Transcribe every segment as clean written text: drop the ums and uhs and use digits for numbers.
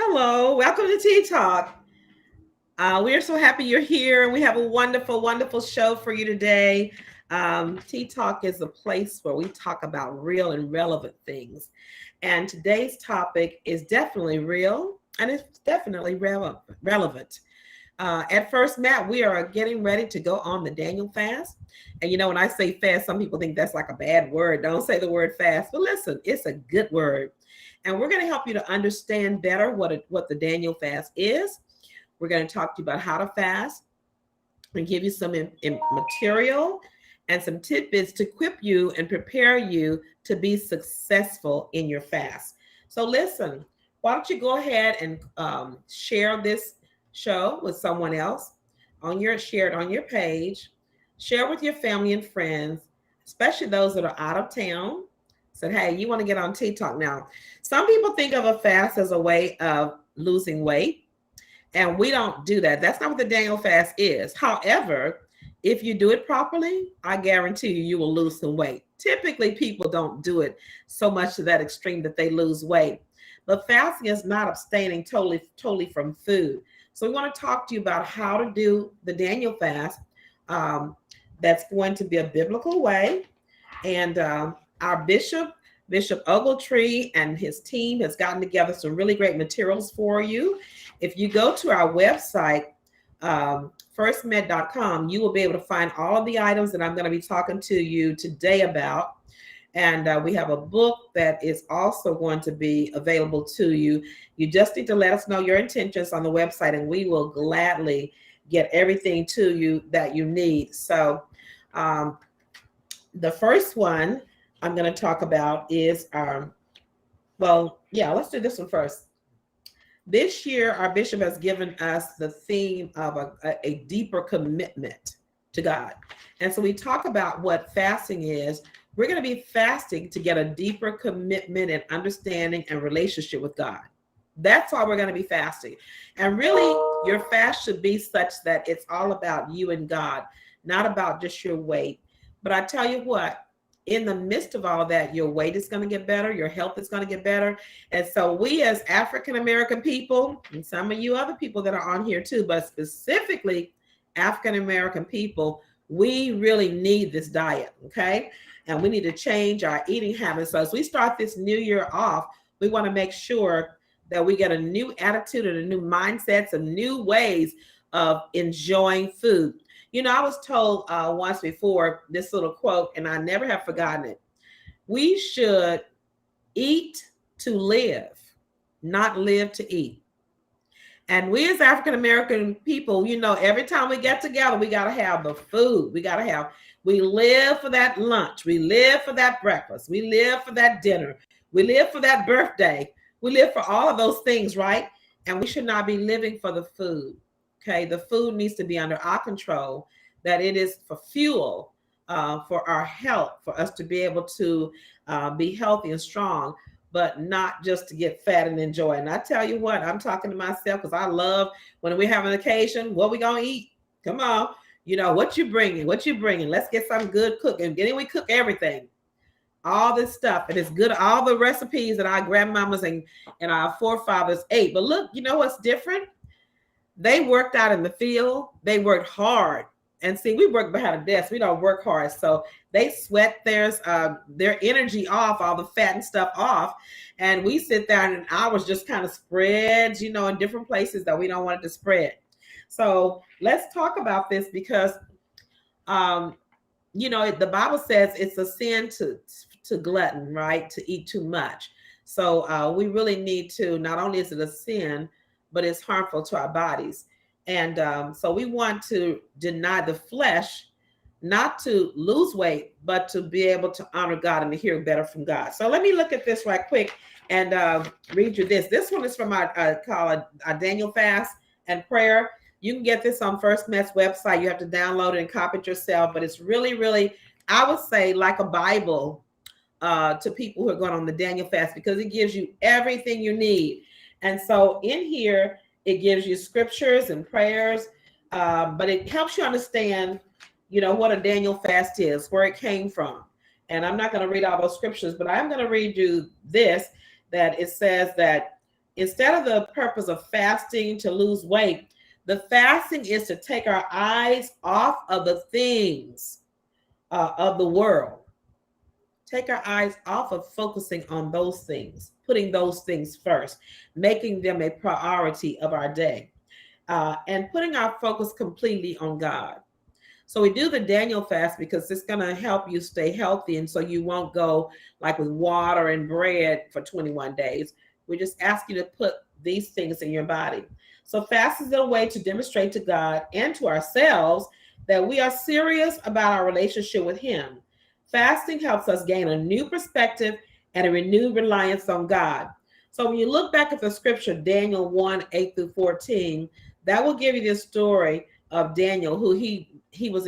Hello, welcome to Tea Talk. We are so happy you're here. We have a wonderful, wonderful show for you today. Tea Talk is a place where we talk about real and relevant things. And today's topic is definitely real and it's definitely relevant. At first, Matt, we are getting ready to go on the Daniel fast. And when I say fast, some people think that's like a bad word. Don't say the word fast, but listen, it's a good word. And we're going to help you to understand better what the Daniel fast is. We're going to talk to you about how to fast and give you some material and some tidbits to equip you and prepare you to be successful in your fast. So listen, why don't you go ahead and share this show with someone else share it on your page, share with your family and friends, especially those that are out of town. Said, hey, you want to get on Tea Talk now. Some people think of a fast as a way of losing weight, and we don't do that. That's not what the Daniel fast is. However, if you do it properly, I guarantee you will lose some weight. Typically, people don't do it so much to that extreme that they lose weight. But fasting is not abstaining totally from food. So we want to talk to you about how to do the Daniel fast. That's going to be a biblical way. And our Bishop Ogletree, and his team has gotten together some really great materials for you. If you go to our website, firstmed.com, you will be able to find all of the items that I'm going to be talking to you today about. And we have a book that is also going to be available to you. You just need to let us know your intentions on the website, and we will gladly get everything to you that you need. So the first one I'm going to talk about is let's do this one first. This year, our bishop has given us the theme of a deeper commitment to God. And so we talk about what fasting is. We're going to be fasting to get a deeper commitment and understanding and relationship with God. That's why we're going to be fasting. And really, your fast should be such that it's all about you and God, not about just your weight. But I tell you what, in the midst of all of that, your weight is going to get better. Your health is going to get better. And so we as African-American people, and some of you other people that are on here too, but specifically African-American people, we really need this diet, okay? And we need to change our eating habits. So as we start this new year off, we want to make sure that we get a new attitude and a new mindset, some new ways of enjoying food. I was told once before this little quote, and I never have forgotten it. We should eat to live, not live to eat. And we as African-American people, every time we get together, we got to have the food. We live for that lunch. We live for that breakfast. We live for that dinner. We live for that birthday. We live for all of those things, right? And we should not be living for the food. Okay, the food needs to be under our control, that it is for fuel, for our health, for us to be able to be healthy and strong, but not just to get fat and enjoy. And I tell you what, I'm talking to myself because I love when we have an occasion, what we going to eat? Come on. What you bringing? Let's get some good cooking. We cook everything. All this stuff. And it's good. All the recipes that our grandmamas and our forefathers ate. But look, you know what's different? They worked out in the field. They worked hard. And see, we work behind a desk. We don't work hard. So they sweat their energy off, all the fat and stuff off. And we sit there and ours just kind of spreads, in different places that we don't want it to spread. So let's talk about this because, the Bible says it's a sin to glutton, right? To eat too much. So we really need to, not only is it a sin, but it's harmful to our bodies. And so we want to deny the flesh, not to lose weight, but to be able to honor God and to hear better from God. So let me look at this right quick and read you this. This one is from our Daniel fast and prayer. You can get this on First Med's website. You have to download it and copy it yourself. But it's really, really, I would say, like a Bible to people who are going on the Daniel fast, because it gives you everything you need. And so in here, it gives you scriptures and prayers, but it helps you understand, what a Daniel fast is, where it came from. And I'm not going to read all those scriptures, but I'm going to read you this, that it says that instead of the purpose of fasting to lose weight, the fasting is to take our eyes off of the things of the world. Take our eyes off of focusing on those things, putting those things first, making them a priority of our day, and putting our focus completely on God. So we do the Daniel fast because it's going to help you stay healthy. And so you won't go like with water and bread for 21 days. We just ask you to put these things in your body. So fast is a way to demonstrate to God and to ourselves that we are serious about our relationship with Him. Fasting helps us gain a new perspective and a renewed reliance on God. So when you look back at the scripture, Daniel 1, 8 through 14, that will give you this story of Daniel, who he was,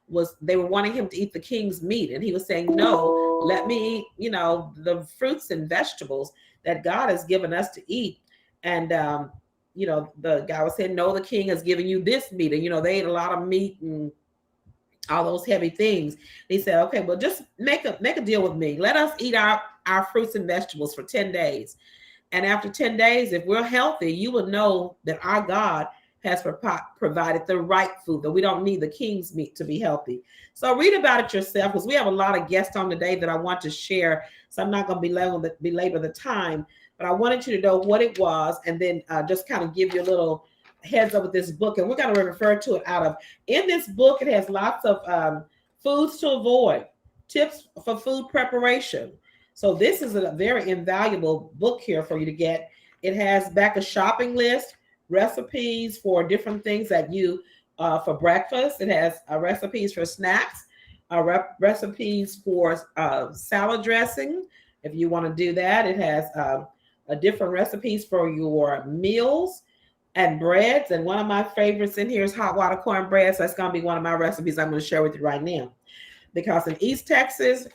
was they were wanting him to eat the king's meat, and he was saying, no, let me eat, the fruits and vegetables that God has given us to eat. And the guy was saying, no, the king has given you this meat. And they ate a lot of meat and all those heavy things. He said, okay, well, just make a deal with me. Let us eat our fruits and vegetables for 10 days. And after 10 days, if we're healthy, you will know that our God has provided the right food, that we don't need the king's meat to be healthy. So read about it yourself, because we have a lot of guests on today that I want to share. So I'm not going to belabor the time, but I wanted you to know what it was, and then just kind of give you a little heads up with this book. And we're going to refer to it in this book, it has lots of foods to avoid, tips for food preparation. So this is a very invaluable book here for you to get. It has back a shopping list, recipes for different things that you for breakfast. It has recipes for snacks, recipes for salad dressing if you want to do that. It has different recipes for your meals and breads. And one of my favorites in here is hot water cornbread. So that's going to be one of my recipes I'm going to share with you right now, because in East Texas,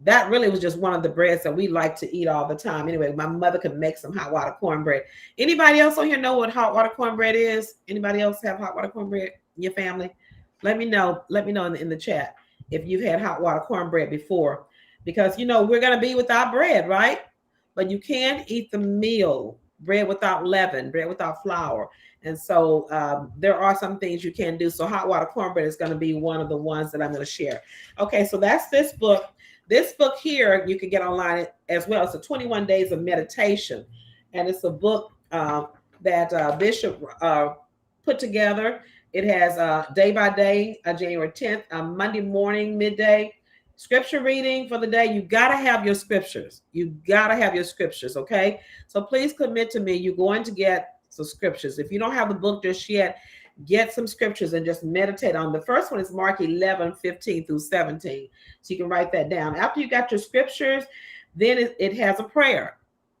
that really was just one of the breads that we like to eat all the time. Anyway, my mother could make some hot water cornbread. Anybody else on here know what hot water cornbread is? Anybody else have hot water cornbread in your family? Let me know. Let me know in the chat if you've had hot water cornbread before, because we're going to be without bread, right? But you can eat the meal, bread without leaven, bread without flour. And so there are some things you can do. So hot water cornbread is going to be one of the ones that I'm going to share. Okay, so that's this book. This book here, you can get online as well. It's a 21 Days of Meditation. And it's a book that Bishop put together. It has day by day, January 10th, Monday morning, midday, scripture reading for the day. You got to have your scriptures. Okay? So please commit to me. You're going to get some scriptures. If you don't have the book just yet, get some scriptures and just meditate on. The first one is Mark 11, 15 through 17. So you can write that down. After you got your scriptures, then it has a prayer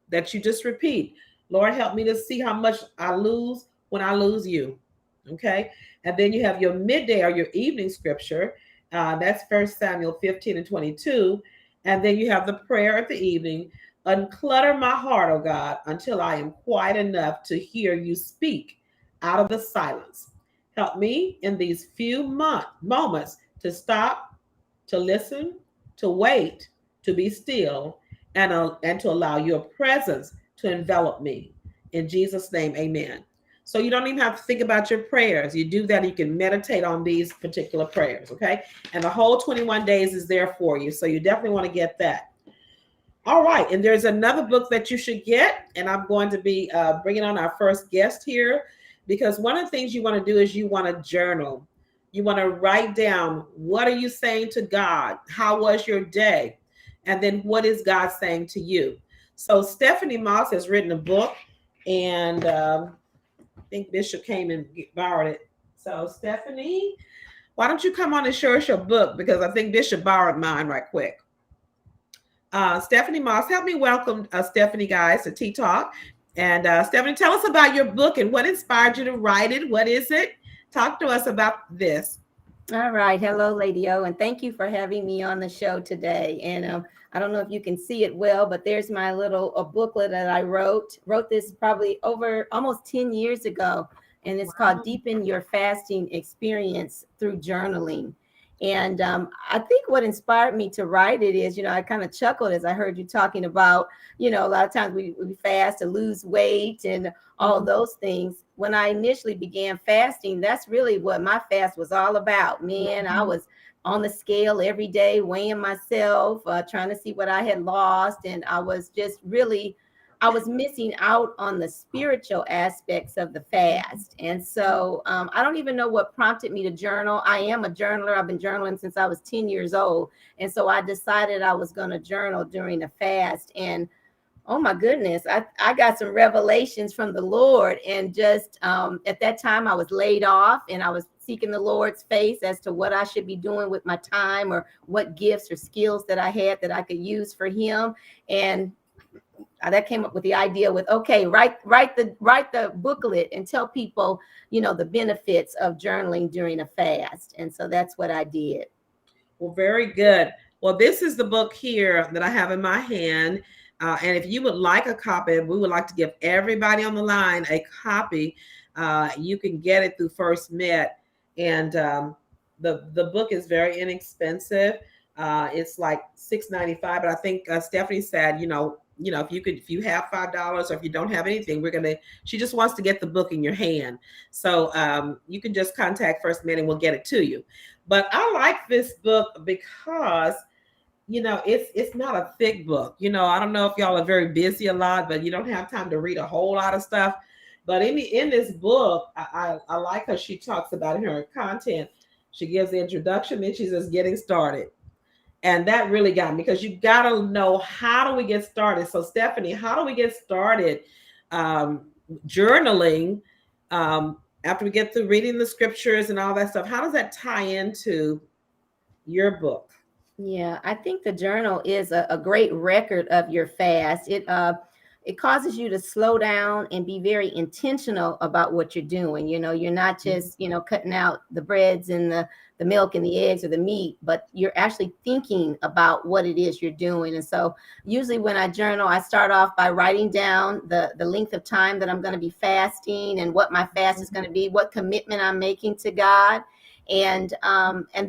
that you just repeat. Lord, help me to see how much I lose when I lose you. Okay. And then you have your midday or your evening scripture. That's 1 Samuel 15 and 22. And then you have the prayer at the evening. Unclutter my heart, O God, until I am quiet enough to hear you speak out of the silence. Help me in these few moments to stop, to listen, to wait, to be still, and to allow your presence to envelop me. In Jesus' name, amen. So you don't even have to think about your prayers. You do that, you can meditate on these particular prayers, okay? And the whole 21 days is there for you. So you definitely want to get that. All right. And there's another book that you should get. And I'm going to be bringing on our first guest here, because one of the things you want to do is you want to journal. You want to write down, what are you saying to God? How was your day? And then what is God saying to you? So Stephanie Moss has written a book, and I think Bishop came and borrowed it. So Stephanie, why don't you come on and show us your book? Because I think Bishop borrowed mine right quick. Stephanie Moss, help me welcome Stephanie, guys, to Tea Talk. And Stephanie, tell us about your book and what inspired you to write it. What is it? Talk to us about this. All right. Hello, Lady O, and thank you for having me on the show today. And I don't know if you can see it well, but there's my little booklet that I wrote this probably over almost 10 years ago. And it's called Deepen Your Fasting Experience Through Journaling. And I think what inspired me to write it is, I kind of chuckled as I heard you talking about, a lot of times we fast to lose weight and all of those things. When I initially began fasting, that's really what my fast was all about. Man, I was on the scale every day, weighing myself, trying to see what I had lost. And I was just really, I was missing out on the spiritual aspects of the fast. And so I don't even know what prompted me to journal. I am a journaler. I've been journaling since I was 10 years old. And so I decided I was going to journal during the fast. And oh my goodness, I got some revelations from the Lord. And just at that time, I was laid off and I was seeking the Lord's face as to what I should be doing with my time or what gifts or skills that I had that I could use for him. And that came up with the idea with, okay, write the booklet and tell people, the benefits of journaling during a fast. And so that's what I did. Well, very good. Well, this is the book here that I have in my hand. And if you would like a copy, we would like to give everybody on the line a copy. You can get it through First Met. And the book is very inexpensive. It's like $6.95. But I think Stephanie said, if you have $5 or if you don't have anything, she just wants to get the book in your hand. So you can just contact First Met and we'll get it to you. But I like this book because, it's not a thick book. I don't know if y'all are very busy a lot, but you don't have time to read a whole lot of stuff. But in this book, I like how she talks about her content. She gives the introduction, then she says getting started. And that really got me because you got to know, how do we get started? So Stephanie, how do we get started journaling after we get through reading the scriptures and all that stuff? How does that tie into your book? Yeah, I think the journal is a great record of your fast. It causes you to slow down and be very intentional about what you're doing. You're not just, cutting out the breads and the milk and the eggs or the meat, but you're actually thinking about what it is you're doing. And so usually when I journal, I start off by writing down the length of time that I'm going to be fasting and what my fast is going to be, what commitment I'm making to God. And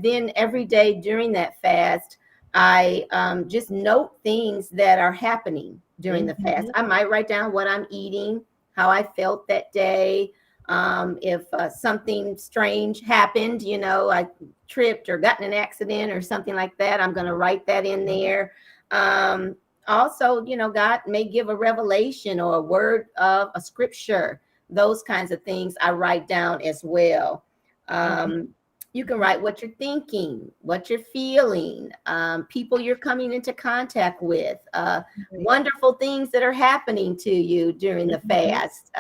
then every day during that fast, I just note things that are happening during the fast. I might write down what I'm eating, how I felt that day. If something strange happened, I tripped or got in an accident or something like that, I'm going to write that in there. Also, God may give a revelation or a word of a scripture, those kinds of things I write down as well. You can write what you're thinking, what you're feeling, people you're coming into contact with, wonderful things that are happening to you during the fast,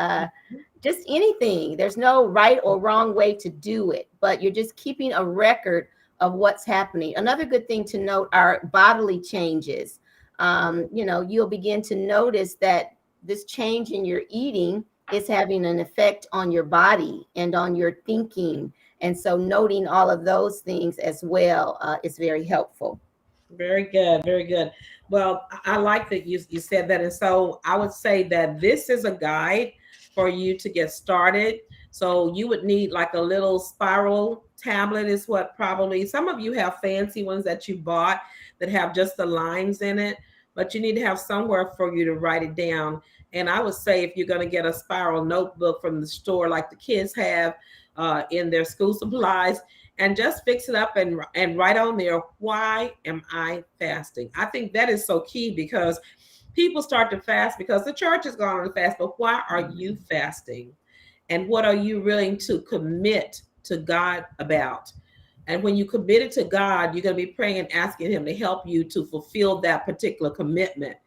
just anything. There's no right or wrong way to do it, but you're just keeping a record of what's happening. Another good thing to note are bodily changes. You'll begin to notice that this change in your eating is having an effect on your body and on your thinking. And so noting all of those things as well is very helpful. Very good. Very good. Well, I like that you said that. And so I would say that this is a guide for you to get started. So you would need like a little spiral tablet is what probably some of you have fancy ones that you bought that have just the lines in it, but you need to have somewhere for you to write it down. And I would say if you're going to get a spiral notebook from the store like the kids have in their school supplies, and just fix it up and write on there, why am I fasting? I think that is so key because people start to fast because the church has gone on a fast, but why are you fasting? And what are you willing to commit to God about? And when you commit it to God, you're going to be praying and asking him to help you to fulfill that particular commitment.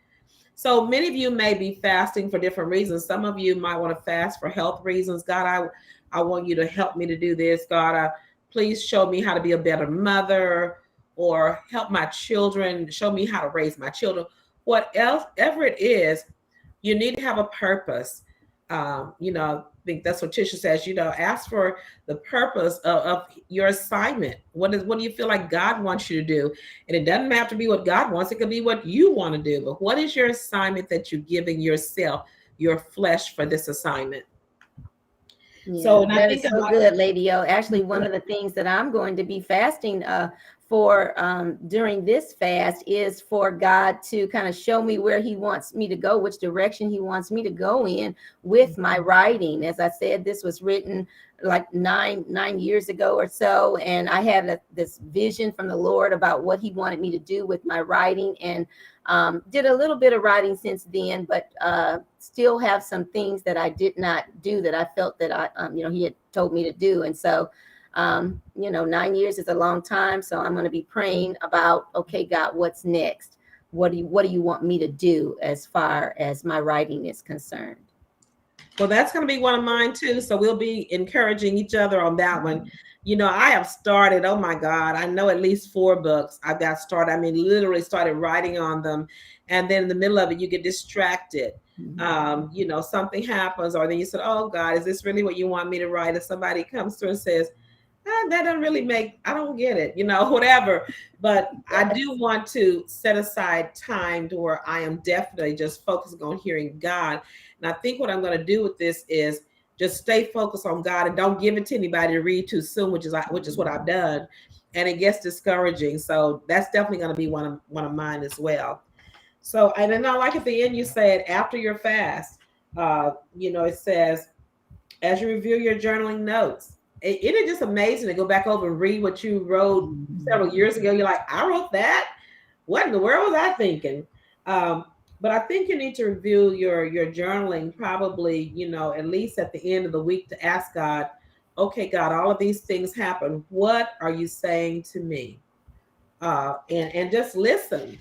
So many of you may be fasting for different reasons. Some of you might want to fast for health reasons. God, I want you to help me to do this. God, please show me how to be a better mother, or help my children, show me how to raise my children. Whatever it is, you need to have a purpose. I think that's what Tisha says, ask for the purpose of your assignment. What do you feel like God wants you to do? And it doesn't have to be what God wants. It could be what you want to do. But what is your assignment that you're giving yourself, your flesh, for this assignment? Yeah, So, and I that think is a so lot. good, Lady O. Actually, one of the things that I'm going to be fasting for during this fast is for God to kind of show me where He wants me to go, which direction He wants me to go in with my writing. As I said, this was written like nine years ago or so, and I had this vision from the Lord about what He wanted me to do with my writing, and did a little bit of writing since then, but still have some things that I did not do that I felt that He had told me to do. And so, 9 years is a long time. So I'm going to be praying about, okay, God, what's next? What do you want me to do as far as my writing is concerned? Well, that's going to be one of mine too. So we'll be encouraging each other on that one. I have started, oh my God, I know at least 4 books I've got started. I mean, literally started writing on them. And then in the middle of it, you get distracted. Something happens, or then you said, oh God, is this really what you want me to write? If somebody comes through and says, that doesn't really I don't get it, whatever. But I do want to set aside time to where I am definitely just focusing on hearing God. And I think what I'm going to do with this is just stay focused on God and don't give it to anybody to read too soon, which is what I've done. And it gets discouraging. So that's definitely going to be one of mine as well. So, and then I like at the end, you said after your fast, it says, as you review your journaling notes, it is just amazing to go back over and read what you wrote several years ago. You're like, I wrote that. What in the world was I thinking? But I think you need to review your journaling probably, at least at the end of the week to ask God, okay, God, all of these things happen. What are you saying to me? And just listen.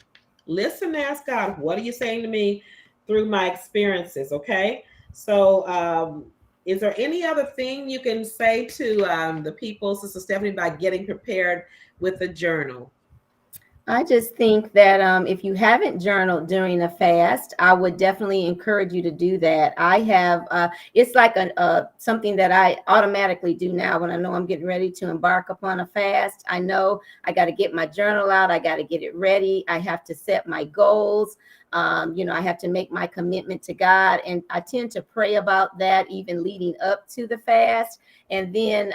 Listen and ask God, what are you saying to me through my experiences? Okay. So is there any other thing you can say to the people, Sister Stephanie, by getting prepared with the journal? I just think that if you haven't journaled during a fast, I would definitely encourage you to do that. I have, it's like something that I automatically do now when I know I'm getting ready to embark upon a fast. I know I got to get my journal out. I got to get it ready. I have to set my goals. I have to make my commitment to God. And I tend to pray about that even leading up to the fast. And then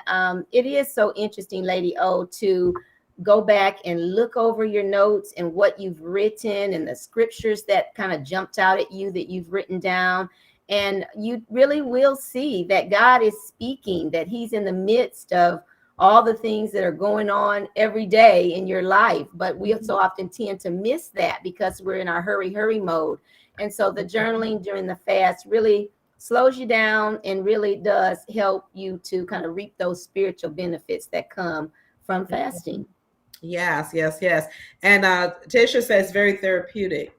it is so interesting, Lady O, to go back and look over your notes and what you've written and the scriptures that kind of jumped out at you that you've written down. And you really will see that God is speaking, that He's in the midst of all the things that are going on every day in your life. But we so often tend to miss that because we're in our hurry mode. And so the journaling during the fast really slows you down and really does help you to kind of reap those spiritual benefits that come from fasting. Yes. And Tisha says very therapeutic.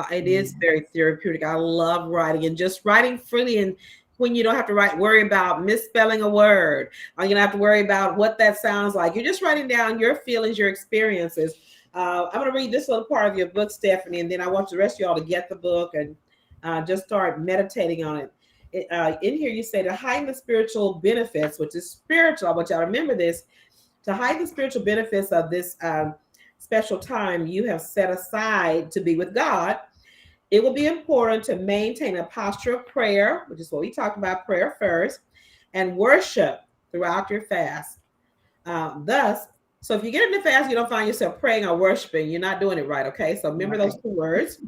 It is very therapeutic. I love writing and just writing freely. And when you don't have to worry about misspelling a word, or you don't have to worry about what that sounds like. You're just writing down your feelings, your experiences. I'm going to read this little part of your book, Stephanie, and then I want the rest of y'all to get the book and just start meditating on it. In here, you say to heighten the spiritual benefits, which is spiritual. I want y'all to remember this. To hide the spiritual benefits of this special time you have set aside to be with God, it will be important to maintain a posture of prayer, which is what we talked about, prayer first, and worship throughout your fast. So if you get in the fast, you don't find yourself praying or worshiping, you're not doing it right, okay? So remember those 2 words.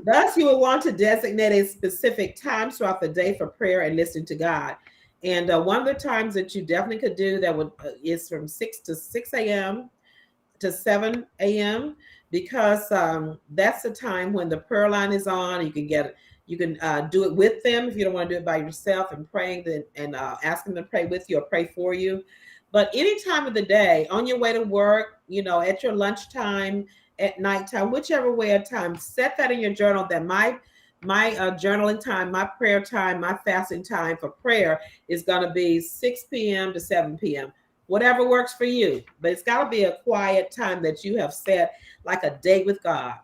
Thus, you will want to designate a specific time throughout the day for prayer and listening to God. And one of the times that you definitely could do that is from 6 a.m. to 7 a.m. because that's the time when the prayer line is on. You can do it with them if you don't want to do it by yourself and praying and asking them to pray with you or pray for you. But any time of the day, on your way to work, at your lunchtime, at nighttime, whichever way of time, set that in your journal that my journaling time, my prayer time, my fasting time for prayer is going to be 6 p.m. to 7 p.m. Whatever works for you. But it's got to be a quiet time that you have set, like a date with God.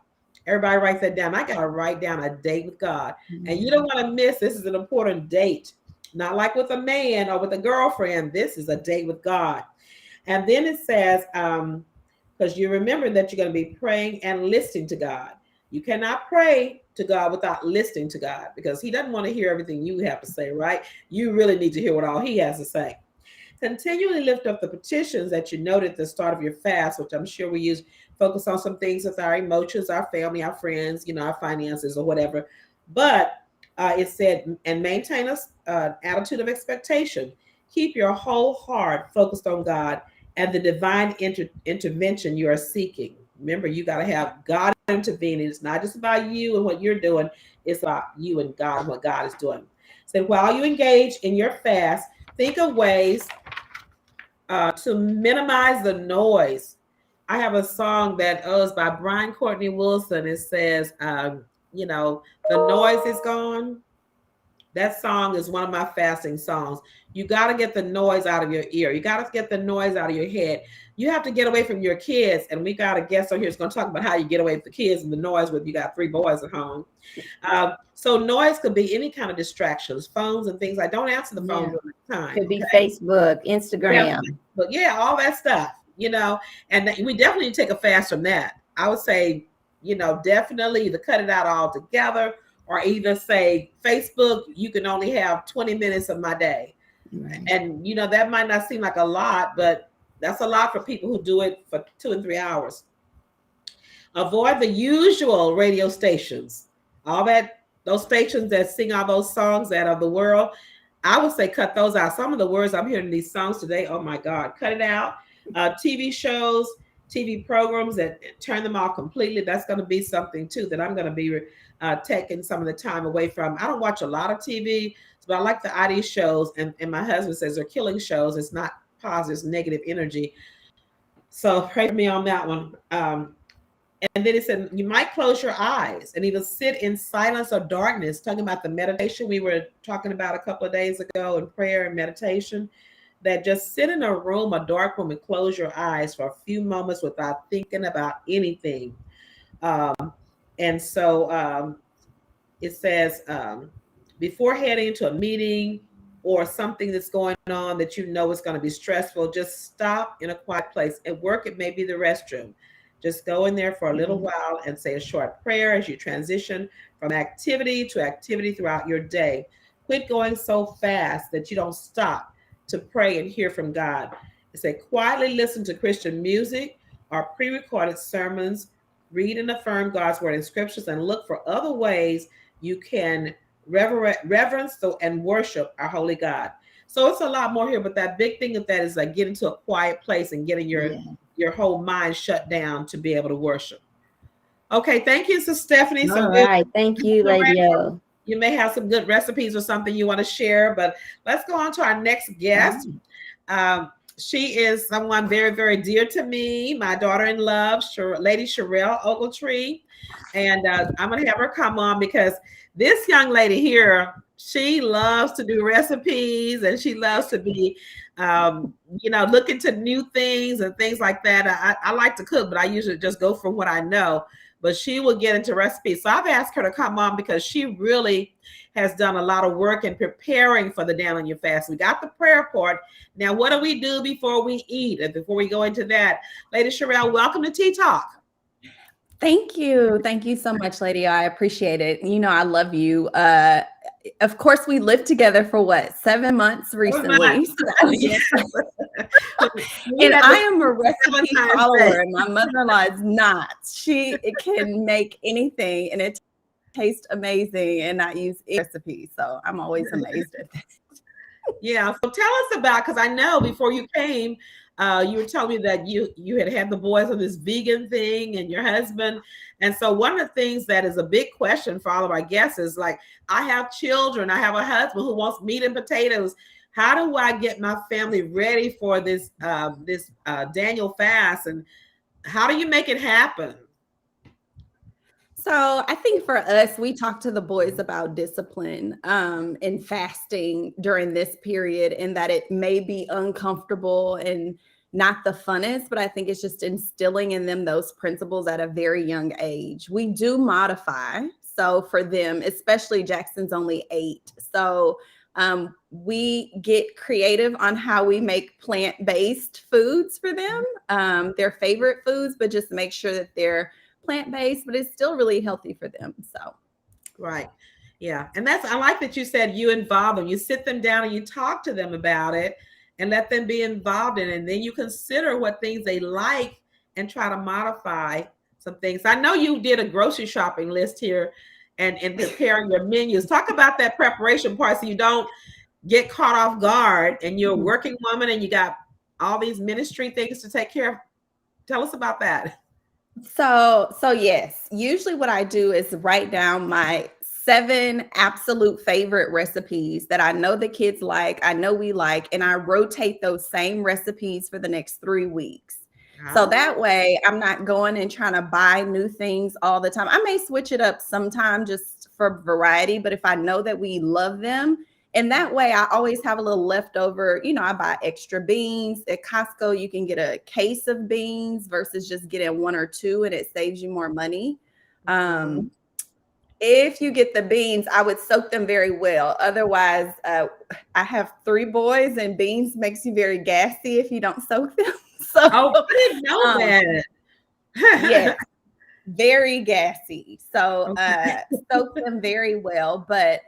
Everybody write that down. I got to write down a date with God. And you don't want to miss, this is an important date. Not like with a man or with a girlfriend. This is a date with God. And then it says, because you remember that you're going to be praying and listening to God. You cannot pray to God without listening to God, because he doesn't want to hear everything you have to say, right? You really need to hear what all he has to say. Continually lift up the petitions that you noted at the start of your fast, which I'm sure we use, focus on some things with our emotions, our family, our friends, our finances or whatever. But it said, and maintain an attitude of expectation. Keep your whole heart focused on God and the divine intervention you are seeking. Remember, you got to have God intervening. It's not just about you and what you're doing. It's about you and God and what God is doing. So while you engage in your fast, think of ways to minimize the noise. I have a song that is by Brian Courtney Wilson. It says, the noise is gone. That song is one of my fasting songs. You got to get the noise out of your ear. You got to get the noise out of your head. You have to get away from your kids. And we got a guest on here who's going to talk about how you get away from the kids and the noise when you got 3 boys at home. So noise could be any kind of distractions, phones and things. Don't answer the phone during the time. Could be Facebook, Instagram. But yeah, all that stuff, and we definitely need to take a fast from that. I would say, definitely either cut it out altogether, or either say, Facebook, you can only have 20 minutes of my day. Right. And, that might not seem like a lot, but that's a lot for people who do it for 2 and 3 hours. Avoid the usual radio stations, those stations that sing all those songs that are the world. I would say cut those out. Some of the words I'm hearing in these songs today, oh my God, cut it out. TV shows, TV programs, that turn them off completely. That's going to be something too that I'm going to be taking some of the time away from. I don't watch a lot of TV, but I like the ID shows, and my husband says they're killing shows. It's not positive, it's negative energy. So pray for me on that one. And then it said you might close your eyes and either sit in silence or darkness, talking about the meditation we were talking about a couple of days ago in prayer and meditation, that just sit in a room, a dark room, and close your eyes for a few moments without thinking about anything. And so it says, before heading into a meeting or something that's going on that is going to be stressful, just stop in a quiet place. At work, it may be the restroom. Just go in there for a little while and say a short prayer as you transition from activity to activity throughout your day. Quit going so fast that you don't stop to pray and hear from God. It says, quietly listen to Christian music or pre-recorded sermons. Read and affirm God's word in scriptures, and look for other ways you can reverence and worship our holy God. So it's a lot more here, but that big thing of that is like getting to a quiet place and getting your whole mind shut down to be able to worship. Okay, thank you, Sister Stephanie. All right, thank you, Lady O. You may have some good recipes or something you want to share, but let's go on to our next guest. She is someone very, very dear to me, my daughter-in-law, Lady Sherelle Ogletree. And I'm going to have her come on because this young lady here, she loves to do recipes and she loves to be, look into new things and things like that. I like to cook, but I usually just go from what I know. But she will get into recipes. So I've asked her to come on because she really has done a lot of work in preparing for the Down on Your Fast. We got the prayer part. Now, what do we do before we eat? And before we go into that, Lady Sherelle, welcome to Tea Talk. Thank you. Thank you so much, Lady. I appreciate it. I love you. Of course, we lived together for 7 months recently. And I am a recipe follower, and my mother-in-law is not. She can make anything, and it tastes amazing, and I use recipes. So I'm always amazed at that. Yeah. So tell us about, because I know before you came, you were telling me that you had the boys on this vegan thing and your husband. And so one of the things that is a big question for all of our guests is like, I have children, I have a husband who wants meat and potatoes. How do I get my family ready for this Daniel fast? And how do you make it happen? So I think for us, we talked to the boys about discipline in fasting during this period, and that it may be uncomfortable and not the funnest, but I think it's just instilling in them those principles at a very young age. We do modify. So for them, especially Jackson's only 8. So we get creative on how we make plant-based foods for them, their favorite foods, but just make sure that they're plant-based, but it's still really healthy for them. So Right. Yeah. And I like that you said you involve them. You sit them down and you talk to them about it and let them be involved in it. And then you consider what things they like and try to modify some things. I know you did a grocery shopping list here and preparing your menus. Talk about that preparation part so you don't get caught off guard and you're a working woman and you got all these ministry things to take care of. Tell us about that. So yes, usually what I do is write down my 7 absolute favorite recipes that I know the kids like, I know we like, and I rotate those same recipes for the next 3 weeks. So that way I'm not going and trying to buy new things all the time. I may switch it up sometime just for variety, but if I know that we love them, and that way I always have a little leftover, I buy extra beans. At Costco, you can get a case of beans versus just getting 1 or 2, and it saves you more money. If you get the beans, I would soak them very well. Otherwise, I have 3 boys and beans makes you very gassy if you don't soak them. So, I didn't know that. Yes, very gassy. So soak them very well, but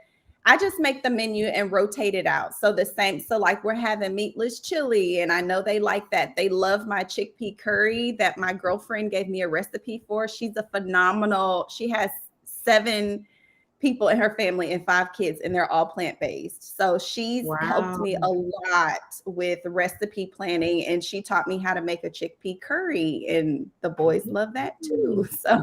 I just make the menu and rotate it out. So the same. So like we're having meatless chili, and I know they like that. They love my chickpea curry that my girlfriend gave me a recipe for. She has 7 people in her family and 5 kids, and they're all plant-based. So she's helped me a lot with recipe planning, and she taught me how to make a chickpea curry, and the boys love that too. So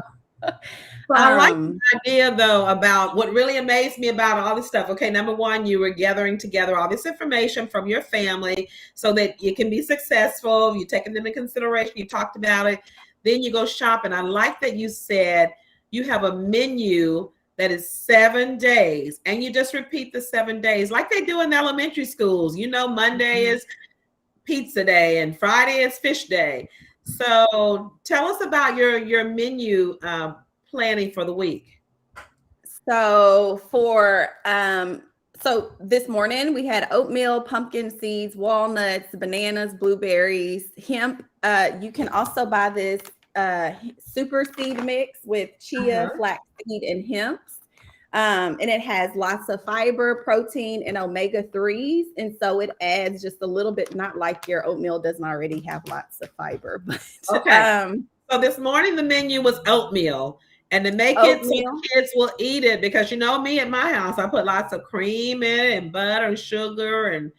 I like the idea though about what really amazed me about all this stuff. Okay, number one, you were gathering together all this information from your family so that you can be successful. You're taking them in consideration. You talked about it. Then you go shopping. I like that you said you have a menu that is 7 days, and you just repeat the 7 days like they do in elementary schools. Monday is pizza day and Friday is fish day. So tell us about your menu planning for the week. So so this morning we had oatmeal, pumpkin seeds, walnuts, bananas, blueberries, hemp. You can also buy this super seed mix with chia, flaxseed, and hemp. And it has lots of fiber, protein, and omega-3s. And so it adds just a little bit, not like your oatmeal doesn't already have lots of fiber. But, so this morning the menu was oatmeal. And to make it so the kids will eat it, because me at my house, I put lots of cream in it and butter and sugar and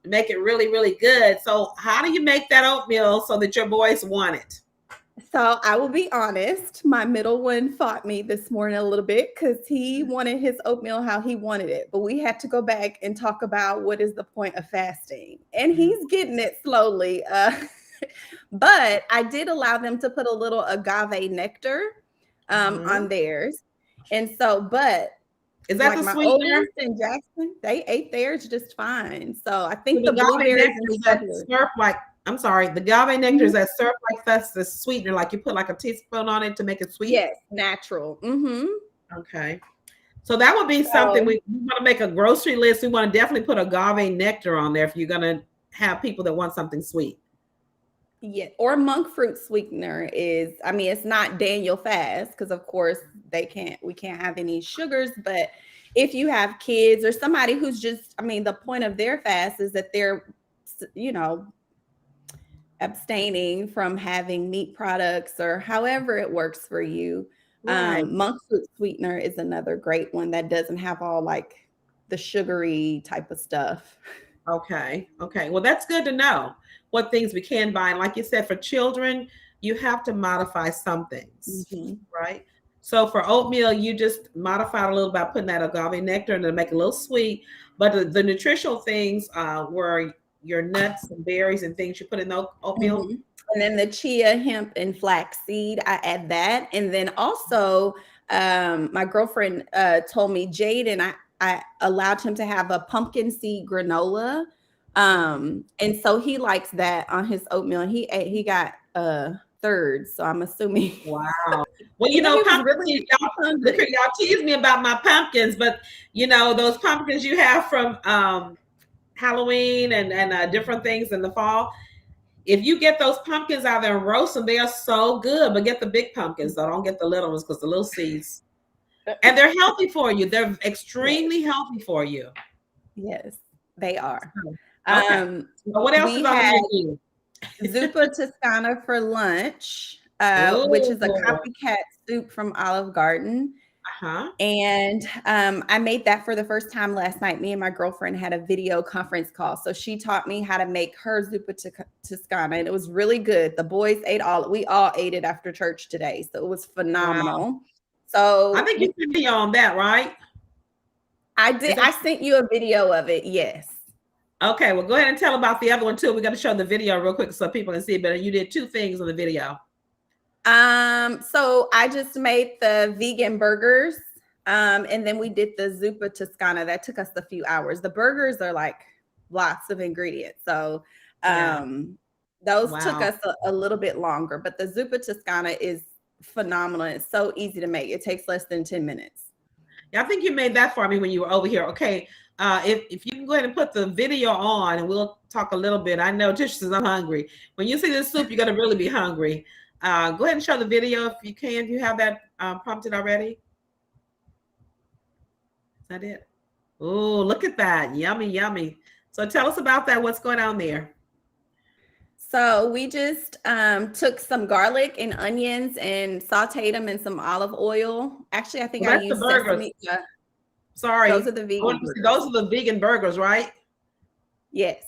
make it really, really good. So how do you make that oatmeal so that your boys want it? So I will be honest, my middle one fought me this morning a little bit because he wanted his oatmeal how he wanted it. But we had to go back and talk about what is the point of fasting. And he's getting it slowly. But I did allow them to put a little agave nectar on theirs. And so, but is that like the my sweetener? oldest and Jackson, they ate theirs just fine. So I think the blueberries and syrup, I'm sorry, the agave nectar is that syrup like that's the sweetener, like you put like a teaspoon on it to make it sweet? Yes, natural. Okay. So that would be something we want to make a grocery list. We want to definitely put agave nectar on there if you're going to have people that want something sweet. Yeah, or monk fruit sweetener is, it's not Daniel fast because of course we can't have any sugars, but if you have kids or somebody who's just, the point of their fast is that they're, abstaining from having meat products or however it works for you. Right. Monk fruit sweetener is another great one that doesn't have all like the sugary type of stuff. Okay. Well, that's good to know what things we can buy. And like you said, for children, you have to modify some things, right? So for oatmeal, you just modify it a little by putting that agave nectar and to make it a little sweet. But the nutritional things were your nuts and berries and things you put in the oatmeal. And then the chia, hemp, and flaxseed, I add that. And then also my girlfriend told me, Jade, and I allowed him to have a pumpkin seed granola. And so he likes that on his oatmeal. And he got thirds. So I'm assuming. Wow. Well, pumpkins, y'all tease me about my pumpkins, but those pumpkins you have from Halloween and different things in the fall. If you get those pumpkins out there and roast them, they are so good. But get the big pumpkins, though. Don't get the little ones because the little seeds And they're healthy for you. They're extremely healthy for you. Yes, they are. Okay. So what else We is on the had menu? zuppa Toscana for lunch, which is a Ooh. copycat soup from Olive Garden. Uh-huh. And I made that for the first time last night. Me and my girlfriend had a video conference call. So she taught me how to make her zuppa Toscana, and it was really good. The boys ate we all ate it after church today. So it was phenomenal. Wow. So I think you can be on that, right? I did. I sent you a video of it. Yes. Okay, well, go ahead and tell about the other one too. We're going to show the video real quick so people can see it better. You did 2 things on the video. So I just made the vegan burgers. And then we did the zuppa Toscana. That took us a few hours. The burgers are like lots of ingredients. So those took us a little bit longer, but the zuppa Toscana is phenomenal. It's so easy to make. It takes less than 10 minutes. Yeah, I think you made that for me when you were over here. Okay. If you can go ahead and put the video on and we'll talk a little bit. I know Tish says I'm hungry. When you see this soup, you're going to really be hungry. Go ahead and show the video if you can. Do you have that prompted already? Is that it? Oh, look at that. Yummy, yummy. So tell us about that. What's going on there? So we just took some garlic and onions and sauteed them in some olive oil. Actually, I think I used sesame. Sorry. Those are the vegan burgers. Those are the vegan burgers, right? Yes.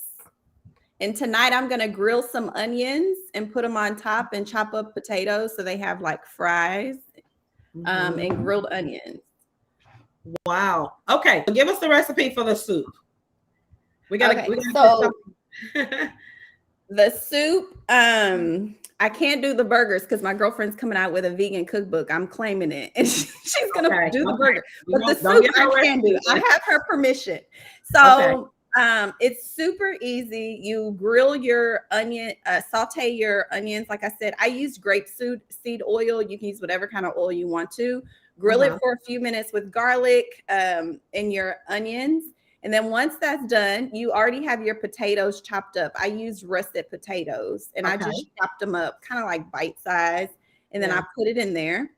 And tonight I'm going to grill some onions and put them on top and chop up potatoes so they have like fries and grilled onions. Wow. Okay. So give us the recipe for the soup. We got the soup, I can't do the burgers because my girlfriend's coming out with a vegan cookbook. I'm claiming it. And she's going to do the burger. But the soup I can do. I have her permission. So it's super easy. You grill your onion, saute your onions. Like I said, I used grapeseed oil. You can use whatever kind of oil you want to. Grill it for a few minutes with garlic and your onions. And then once that's done, you already have your potatoes chopped up. I used russet potatoes and I just chopped them up kind of like bite size. And then I put it in there,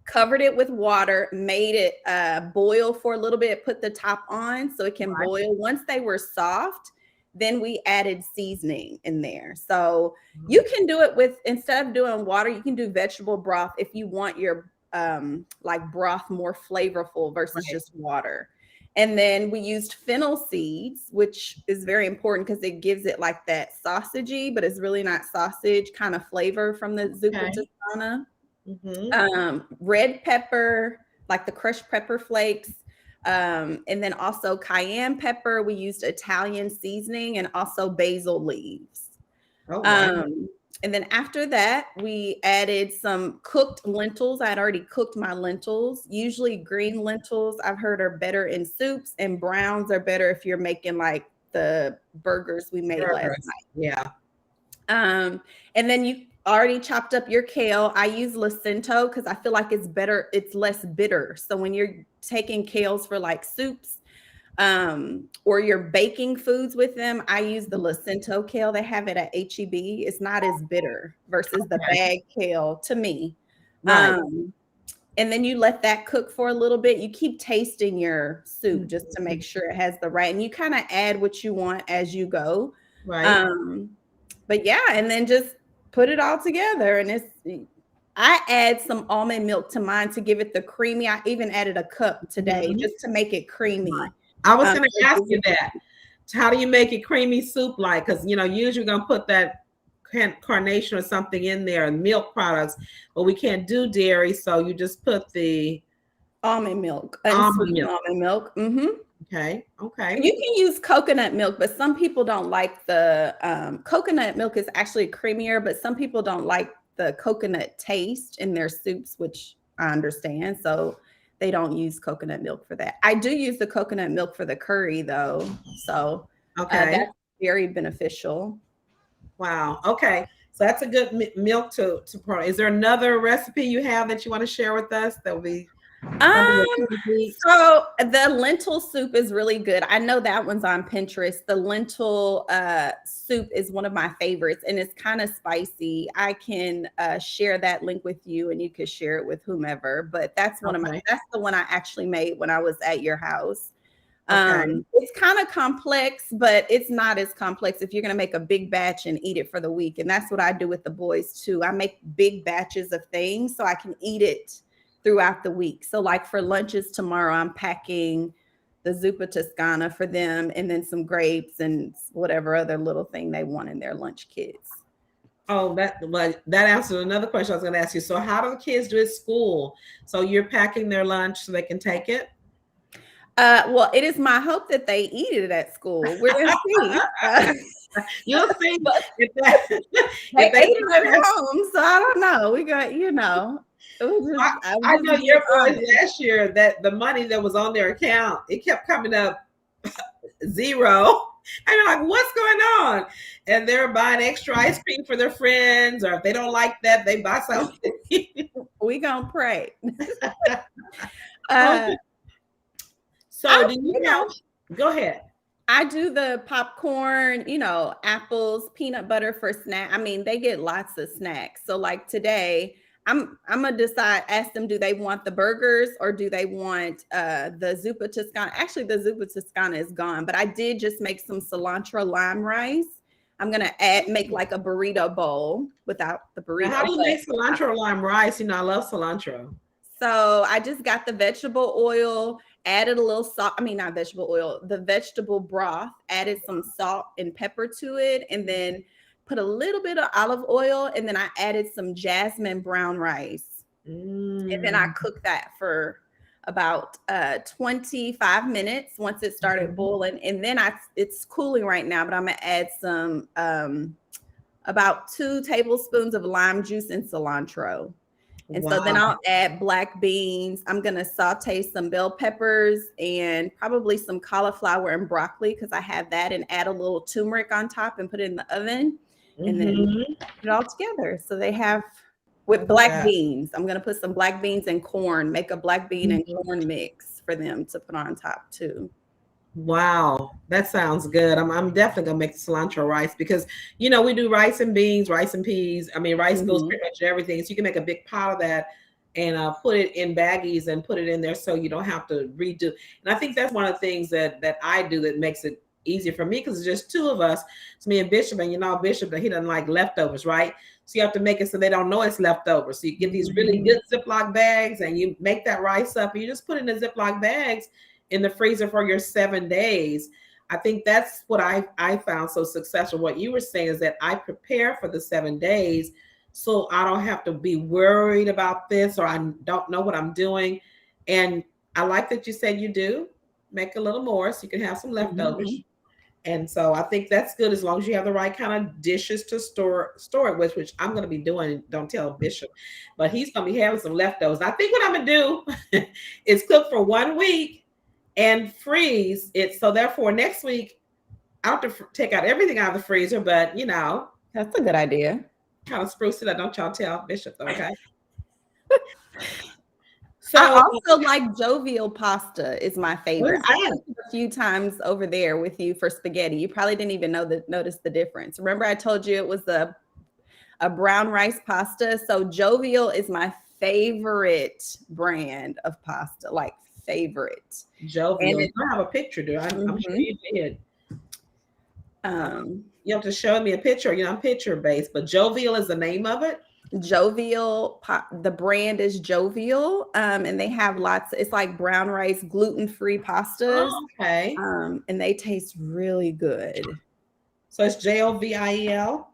covered it with water, made it boil for a little bit, put the top on so it can boil. Once they were soft, then we added seasoning in there. So you can do it with, instead of doing water, you can do vegetable broth if you want your like broth more flavorful versus just water. And then we used fennel seeds, which is very important because it gives it like that sausagey, but it's really not sausage kind of flavor from the zuppa Toscana. Red pepper, like the crushed pepper flakes. And then also cayenne pepper. We used Italian seasoning and also basil leaves. And then after that, we added some cooked lentils. I had already cooked my lentils. Usually green lentils, I've heard, are better in soups, and browns are better if you're making like the burgers we made last night. Yeah. And then you already chopped up your kale. I use Lentil because I feel like it's better. It's less bitter. So when you're taking kales for like soups, or you're baking foods with them, I use the Lentil kale. They have it at HEB. It's not as bitter versus the bag kale to me. And then you let that cook for a little bit. You keep tasting your soup just to make sure it has the right, and you kind of add what you want as you go. But yeah, and then just put it all together. And I add some almond milk to mine to give it the creamy. I even added a cup today just to make it creamy. I was going to ask you that. How do you make it creamy soup like? Because, you know, usually we're going to put that carnation or something in there and milk products, but we can't do dairy. So you just put the almond milk. Almond milk. Okay. You can use coconut milk, but some people don't like the coconut milk is actually creamier, but some people don't like the coconut taste in their soups, which I understand. So they don't use coconut milk for that. I do use the coconut milk for the curry though. So that's very beneficial. Wow. Okay. So that's a good milk to. Is there another recipe you have that you want to share with us that will be under your 2 weeks? So the lentil soup is really good. I know that one's on Pinterest. The lentil soup is one of my favorites, and it's kind of spicy. I can share that link with you, and you could share it with whomever. But that's that's the one I actually made when I was at your house. It's kind of complex, but it's not as complex if you're going to make a big batch and eat it for the week. And that's what I do with the boys too. I make big batches of things so I can eat it throughout the week. So like for lunches tomorrow, I'm packing the zuppa toscana for them, and then some grapes and whatever other little thing they want in their lunch kits. Oh, that answers another question I was going to ask you. So how do the kids do at school? So you're packing their lunch so they can take it? Well, it is my hope that they eat it at school. We're going to see. You'll see. If they ate it at home, so I don't know. We got, I know your boys last year that the money that was on their account, it kept coming up zero. And you're like, what's going on? And they're buying extra ice cream for their friends, or if they don't like that, they buy something. We gonna pray. So do you know? Go ahead. I do the popcorn, apples, peanut butter for snack. I mean, they get lots of snacks. So like today, I'm gonna ask them, do they want the burgers or do they want the zuppa toscana? Actually, the zuppa toscana is gone, but I did just make some cilantro lime rice. I'm gonna make like a burrito bowl without the burrito. Now, how do you make cilantro lime rice? I love cilantro. So I just got the vegetable oil, added a little salt. I mean, not vegetable oil, the vegetable broth, added some salt and pepper to it, and then put a little bit of olive oil, and then I added some jasmine brown rice. And then I cooked that for about 25 minutes once it started boiling. And then it's cooling right now, but I'm gonna add some about 2 tablespoons of lime juice and cilantro. And so then I'll add black beans. I'm going to saute some bell peppers and probably some cauliflower and broccoli because I have that, and add a little turmeric on top and put it in the oven and then put it all together. So they have with black beans. I'm going to put some black beans and corn, make a black bean and corn mix for them to put on top too. Wow, that sounds good. I'm definitely gonna make cilantro rice because we do rice and beans, rice and peas. I mean, rice goes pretty much everything. So you can make a big pot of that and put it in baggies and put it in there so you don't have to redo. And I think that's one of the things that I do that makes it easier for me because it's just 2 of us. It's me and Bishop, and Bishop, he doesn't like leftovers, right? So you have to make it so they don't know it's leftovers. So you get these really good Ziploc bags and you make that rice up and you just put it in the Ziploc bags in the freezer for your 7 days. I think that's what I found so successful. What you were saying is that I prepare for the 7 days so I don't have to be worried about this or I don't know what I'm doing. And I like that you said you do make a little more so you can have some leftovers. And so I think that's good as long as you have the right kind of dishes to store it with, which I'm going to be doing. Don't tell Bishop, but he's going to be having some leftovers. I think what I'm going to do is cook for 1 week and freeze it. So therefore next week I'll have to take out everything out of the freezer, but that's a good idea. Kind of spruce it up. Don't y'all tell Bishop, okay? So I also like jovial pasta is my favorite. I had it a few times over there with you for spaghetti. You probably didn't even notice the difference. Remember I told you it was a brown rice pasta. So jovial is my favorite brand of pasta, like favorite. Jovial. I have a picture, dude. I'm sure you did. You have to show me a picture. I'm picture based, but Jovial is the name of it. Jovial, the brand is Jovial, and they have lots. It's like brown rice, gluten-free pastas. Oh, okay. And they taste really good. So it's Jovial.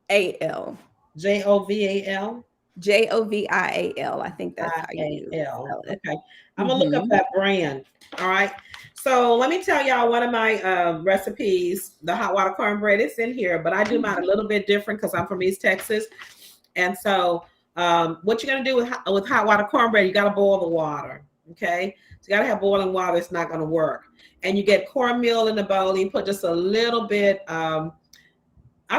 A-L. Joval. Jovial. I think that's how you spell it. Okay. I'm gonna look up that brand. All right. So let me tell y'all one of my recipes, the hot water cornbread. It's in here, but I do mine a little bit different because I'm from East Texas. And so what you're gonna do with hot water cornbread, you gotta boil the water. Okay. So you gotta have boiling water. It's not gonna work. And you get cornmeal in the bowl. You put just a little bit. I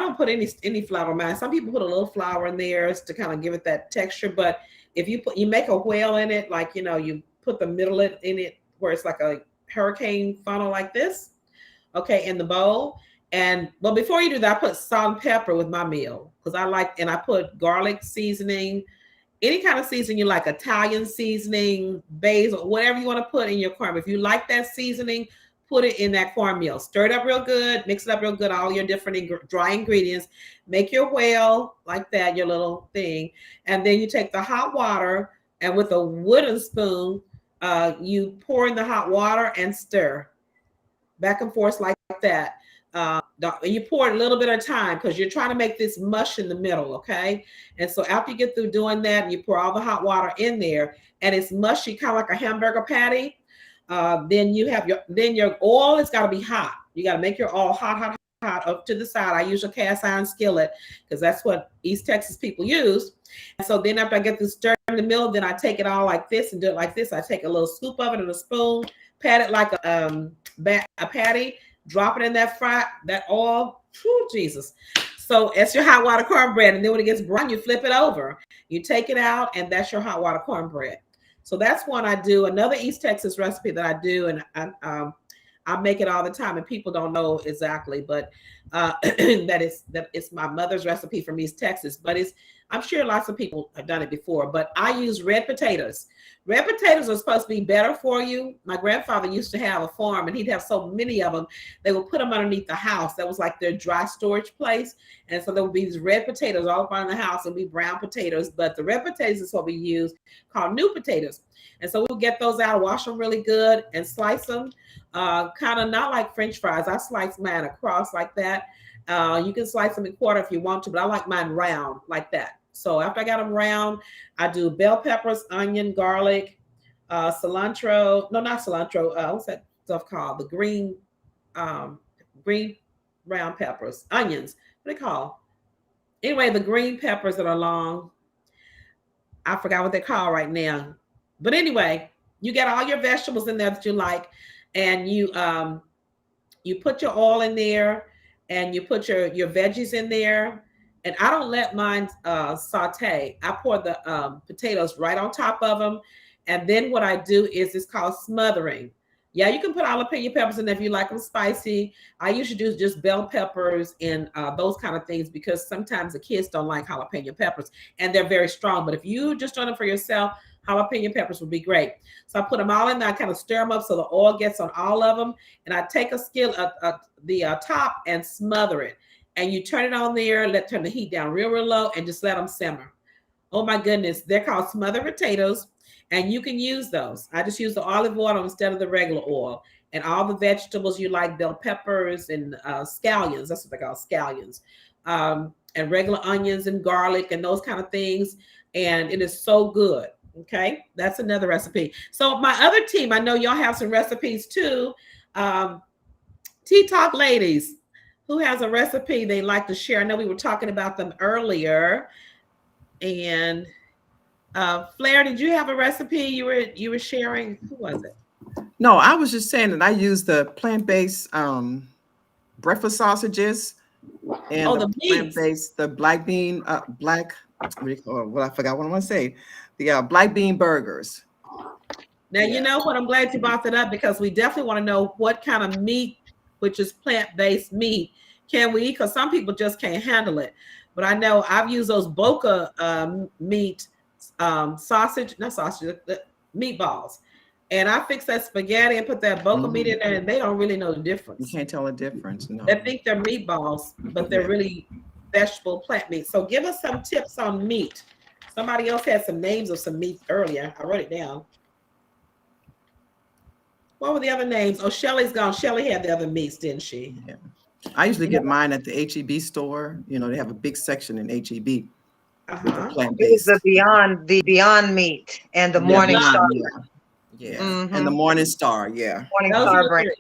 don't put any flour in mine. Some people put a little flour in theirs to kind of give it that texture. But if you make a whale in it, like you put the middle in it where it's like a hurricane funnel like this, okay, in the bowl. And well, before you do that, I put salt and pepper with my meal because I like, and I put garlic seasoning, any kind of seasoning you like, Italian seasoning, basil, whatever you want to put in your corn. If you like that seasoning, put it in that cornmeal. Stir it up real good, mix it up real good, all your different dry ingredients. Make your well like that, your little thing. And then you take the hot water and with a wooden spoon, you pour in the hot water and stir back and forth like that. You pour it a little bit at a time because you're trying to make this mush in the middle, okay? And so after you get through doing that, you pour all the hot water in there and it's mushy, kind of like a hamburger patty. Then you have your oil. It's got to be hot. You got to make your oil hot up to the side. I use a cast iron skillet because that's what East Texas people use. And so then after I get this stir in the middle, then I take it all like this and do it like this. I take a little scoop of it in a spoon, pat it like a patty, drop it in that oil. Whew, Jesus. So it's your hot water cornbread. And then when it gets brown, you flip it over. You take it out and that's your hot water cornbread. So that's one I do. Another East Texas recipe that I do, and I make it all the time, and people don't know exactly, but that it's my mother's recipe from East Texas. But I'm sure lots of people have done it before. But I use red potatoes. Red potatoes are supposed to be better for you. My grandfather used to have a farm, and he'd have so many of them. They would put them underneath the house. That was like their dry storage place. And so there would be these red potatoes all around the house, and be brown potatoes. But the red potatoes is what we use, called new potatoes. And so we'll get those out, wash them really good, and slice them. Kind of not like French fries. I slice mine across like that. You can slice them in quarter if you want to, but I like mine round like that. So after I got them round, I do bell peppers, onion, garlic, cilantro. No, not cilantro. What's that stuff called? The green round peppers, onions. What are they called? Anyway, the green peppers that are long. I forgot what they're called right now. But anyway, you get all your vegetables in there that you like, and you put your oil in there, and you put your veggies in there. And I don't let mine saute. I pour the potatoes right on top of them. And then what I do is it's called smothering. Yeah, you can put jalapeno peppers in there if you like them spicy. I usually do just bell peppers and those kind of things because sometimes the kids don't like jalapeno peppers and they're very strong. But if you just doing them for yourself, jalapeno peppers would be great. So I put them all in there. I kind of stir them up so the oil gets on all of them. And I take a skillet, the top, and smother it. And you turn it on there, turn the heat down real low, and just let them simmer. Oh my goodness, they're called smothered potatoes, and you can use those. I just use the olive oil instead of the regular oil, and all the vegetables you like, bell peppers and scallions. That's what they call scallions, and regular onions and garlic and those kind of things. And it is so good. Okay, that's another recipe. So my other team, I know y'all have some recipes too. Tea Talk ladies. Who has a recipe they like to share? I know we were talking about them earlier. And Flair, did you have a recipe you were sharing? Who was it? No, I was just saying that I use the plant-based breakfast sausages and the plant-based, the black bean, what do you call it? Well, I forgot what I want to say. The black bean burgers. Now, you know what? I'm glad you brought that up because we definitely want to know what kind of meat, which is plant-based meat, can we eat? Because some people just can't handle it. But I know I've used those Boca meat meatballs. And I fix that spaghetti and put that Boca meat in there, and they don't really know the difference. You can't tell the difference. No. They think they're meatballs, but they're really vegetable plant meat. So give us some tips on meat. Somebody else had some names of some meat earlier. I wrote it down. What were the other names? Oh, Shelly's gone. Shelly had the other meats, didn't she? Yeah. I usually get mine at the HEB store. You know, they have a big section in HEB. It was the Beyond Meat and the Morning Star. And the Morning Star. Yeah. Morning Star brand.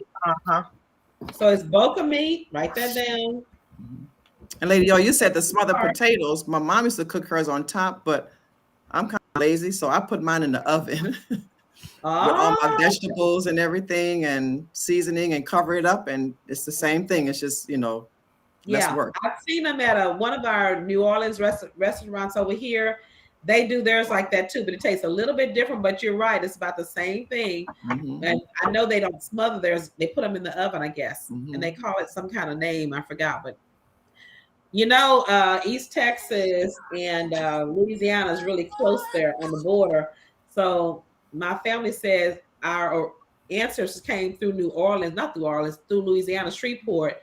So it's Boca meat. Write that down. And Lady O, you said the smothered potatoes. My mom used to cook hers on top, but I'm kind of lazy, so I put mine in the oven. With all my vegetables and everything and seasoning and cover it up, and it's the same thing. It's just, less work. I've seen them at one of our New Orleans restaurants over here. They do theirs like that too, but it tastes a little bit different. But you're right; it's about the same thing. Mhm. And I know they don't smother theirs; they put them in the oven, I guess, Mhm. and they call it some kind of name. I forgot, but East Texas and Louisiana is really close there on the border. So my family says our ancestors came through New Orleans, not through Orleans, through Louisiana, Shreveport,